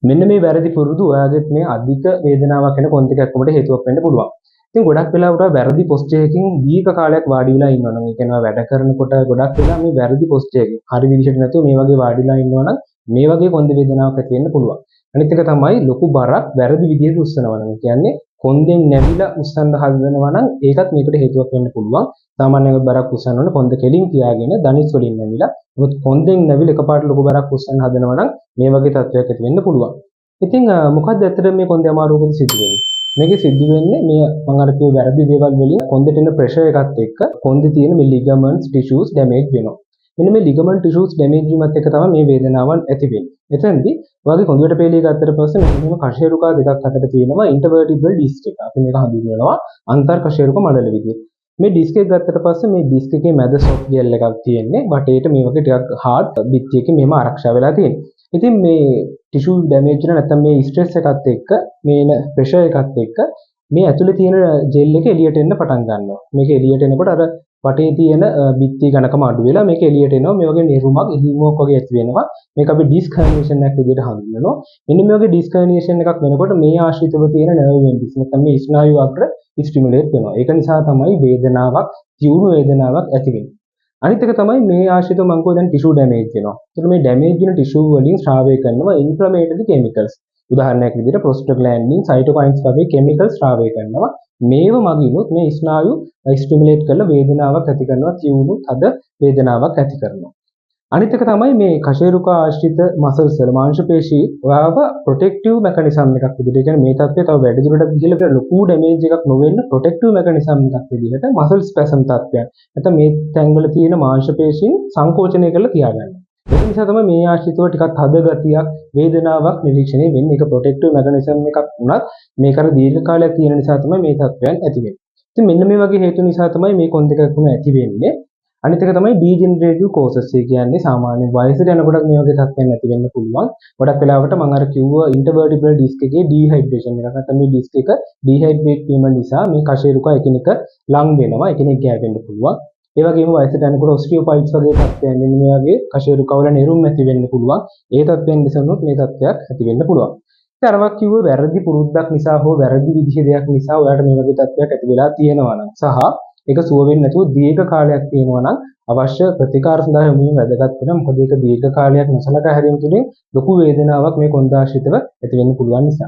මෙන්න මේ වැරදි පුරුදු ඔයාගෙත් මේ අධික වේදනාවක් එන කොන්ද කැක්කමට හේතුවක් වෙන්න පුළුවන්. ඉතින් ගොඩක් වෙලාවට වැරදි පොස්චරයකින් දීර්ඝ කාලයක් වාඩි වෙලා ඉන්නවා නම් ඒ කියන්නේ වැඩ කරනකොට ගොඩක් වෙලා මේ වැරදි පොස්චරයකින් හරි විදිහට නැතුව මේ වගේ වාඩිලා ඉන්නවා නම් මේ වගේ කොන්ද වේදනාවක් ඇති වෙන්න පුළුවන්. අනිත් එක තමයි ලොකු බරක් වැරදි විදිහට උස්සනවා නම් කියන්නේ කොන්දෙන් නැවිලා උස්සන්න හදනවා නම් ඒකත් මේකට හේතුවක් වෙන්න පුළුවන්. සාමාන්‍යයෙන් බරක් උස්සනවනේ කොන්ද කෙලින් තියාගෙන දනිස් වලින් නැවිලා මොකද කොන්දෙන් නැවිලා එකපාරට ලොකු බරක් උස්සන්න හදනවා නම් මේ වගේ තත්ත්වයක් ඇති වෙන්න පුළුවන්. ඉතින් මොකක්ද ඇත්තට මේ කොන්දේ අමාරුවකද සිද්ධ වෙන්නේ? මේකේ සිද්ධ වෙන්නේ මේ මම අර කිව්ව වැරදි දේවල් වලින් කොන්දේට එන ප්‍රෙෂර් එකත් එක්ක කොන්දේ තියෙන මේ ලිගමන්ට්ස් ටිෂුස් ඩැමේජ් වෙනවා. මෙන්න මේ ලිගමන්ට් ටිෂුස් ඩැමේජ් වීමත් එක්ක තමයි මේ වේදනාවන් ඇති වෙන්නේ. එතෙන්දී ඔයාගේ කොන්දේට පෙළිය ගත්තට පස්සේ මෙන්න කෂේරුකා දෙකක් අතර තියෙනවා ඉන්ටර්වර්ටිබ්‍රල් ඩිස්ක් එක. අපි මේක හඳුන්වනවා අන්තර් කෂේරුක මඩල විදියට. මේ ඩිස්ක් එක ගත්තට පස්සේ මේ ඩිස්ක් එකේ මැද සොෆ්ට් ජෙල් එකක් තියෙන්නේ. වටේට මේ වගේ ටිකක් හાર્ඩ් බිත්තියකින් මෙහෙම ආරක්ෂා වෙලා තියෙනවා. ඉතින් මේ ටිෂු ඩැමේජ් වෙන නැත්නම් මේ ස්ට්‍රෙස් එකත් එක්ක මේන ප්‍රෙෂර් එකත් එක්ක මේ ඇතුලේ තියෙන ජෙල් එක එළියට එන්න පටන් ගන්නවා. මේක එළියට එනකොට අර වටේ තියෙන බිත්ති ඝනකම අඩු වෙලා මේක එළියට එනවා. මේ වගේ නිරුමක් ඉහිමුවක් වගේ ඇති වෙනවා. මේක අපි ඩිස්ක් හර්නියේෂන් එකක් විදිහට හඳුන්වනවා. මෙන්න මේ වගේ ඩිස්ක් හර්නියේෂන් එකක් වෙනකොට මේ ආශ්‍රිතව තියෙන නර්ව් එන්ඩ්ස් නැත්නම් මේ ස්නායු අග්‍ර ස්ටිමුලේට් වෙනවා. ඒක නිසා තමයි වේදනාවක්, තියුණු වේදනාවක් ඇති වෙන්නේ. අනිත් එක තමයි මේ ආශ්‍රිතව මම කියුවා දැන් ටිෂු ඩැමේජ් වෙනවා. ඒතර මේ ඩැමේජ් වෙන ටිෂු වලින් ස්‍රාවය කරනවා ඉන්ෆ්ලමේටරි කෙමිකල්ස්. උදාහරණයක් විදිහට ප්‍රොස්ටාග්ලෑන්ඩින්, සයිටෝකයින්ස් වගේ කෙමිකල්ස් ස්‍රාවය කරනවා. මේව මගිනුත් මේ ස්නායු ස්ටිමුලේට් කරලා වේදනාවක් ඇති කරනවා, තියුණු තද වේදනාවක් ඇති කරනවා. අනිත් එක තමයි මේ කශේරුකා ආශ්‍රිත මසල්ස් වල මාංශ පේශී ඔයාව ප්‍රොටෙක්ටිව් මෙකනිසම් එකක් විදිහට කියන්නේ මේ තත්ත්වය තව වැඩි දුරටත් ගිහිල්ලා ලොකු ඩැමේජ් එකක් නොවෙන්න ප්‍රොටෙක්ටිව් මෙකනිසම් එකක් විදිහට මසල් ස්පැසම් තත්ත්වයක්. නැත්නම් මේ තැන්වල තියෙන මාංශ පේශීන් සංකෝචනය කරලා තියාගන්න. ඒක නිසා තමයි මේ ආශ්‍රිතව ටිකක් තද ගතියක්, වේදනාවක් නිරීක්ෂණය වෙන්නේ. ඒක ප්‍රොටෙක්ටිව් මෙකනිසම් එකක් වුණත් මේක අර දීර්ඝ කාලයක් තියෙන නිසා තමයි මේ තත්ත්වයන් ඇති වෙන්නේ. ඉතින් මෙන්න මේ වගේ හේතු නිසා තමයි මේ කොන් දෙකක් ඇති වෙන්නේ. අනිත් එක තමයි ඩීජෙනරේටිව් කෝසස්. ඒ කියන්නේ සාමාන්‍ය වයසට යනකොට මේ වගේ තත්ත්වයන් ඇති වෙන්න පුළුවන්. ගොඩක් වෙලාවට මම අර කිව්ව ඉන්ටර්වර්ටිබ්‍රල් ඩිස්ක් එකේ ඩීහයිඩ්‍රේෂන් එකක් නැත්නම් මේ ඩිස්ක් එක ඩීහයිඩ්‍රේට් වීම නිසා මේ කශේරුකා එකිනෙක ලං වෙනවා. එකිනෙක ගෑවෙන්න පුළුවන්. ඒ වගේම වයසට යනකොට ඔස්ටියෝපයිට්ස් වගේ තත්ත්වයන් මෙන්න මේ වගේ කශේරුකාවල නෙරුම් ඇති වෙන්න පුළුවන්. ඒ තත්ත්වයන් නිසා මේ තත්ත්වයක් ඇති වෙන්න පුළුවන්. ඉතින් අරවක් කිව්ව වැරදි පුරුද්දක් නිසා හෝ වැරදි විදිහේ දෙයක් නිසා ඔයාලට මේ වගේ තත්ත්වයක් ඇති වෙලා තියෙනවා නම් සහ ඒක සුව වෙන්නේ නැතුව දීර්ඝ කාලයක් තියෙනවා නම් අවශ්‍ය ප්‍රතිකාර සඳහා යොමු වීම වැදගත් වෙනවා. මොකද ඒක දීර්ඝ කාලයක් නොසලකා හැරීම තුළින් ලොකු වේදනාවක් මේ කොන්දාශ්‍රිතව ඇති වෙන්න පුළුවන් නිසා.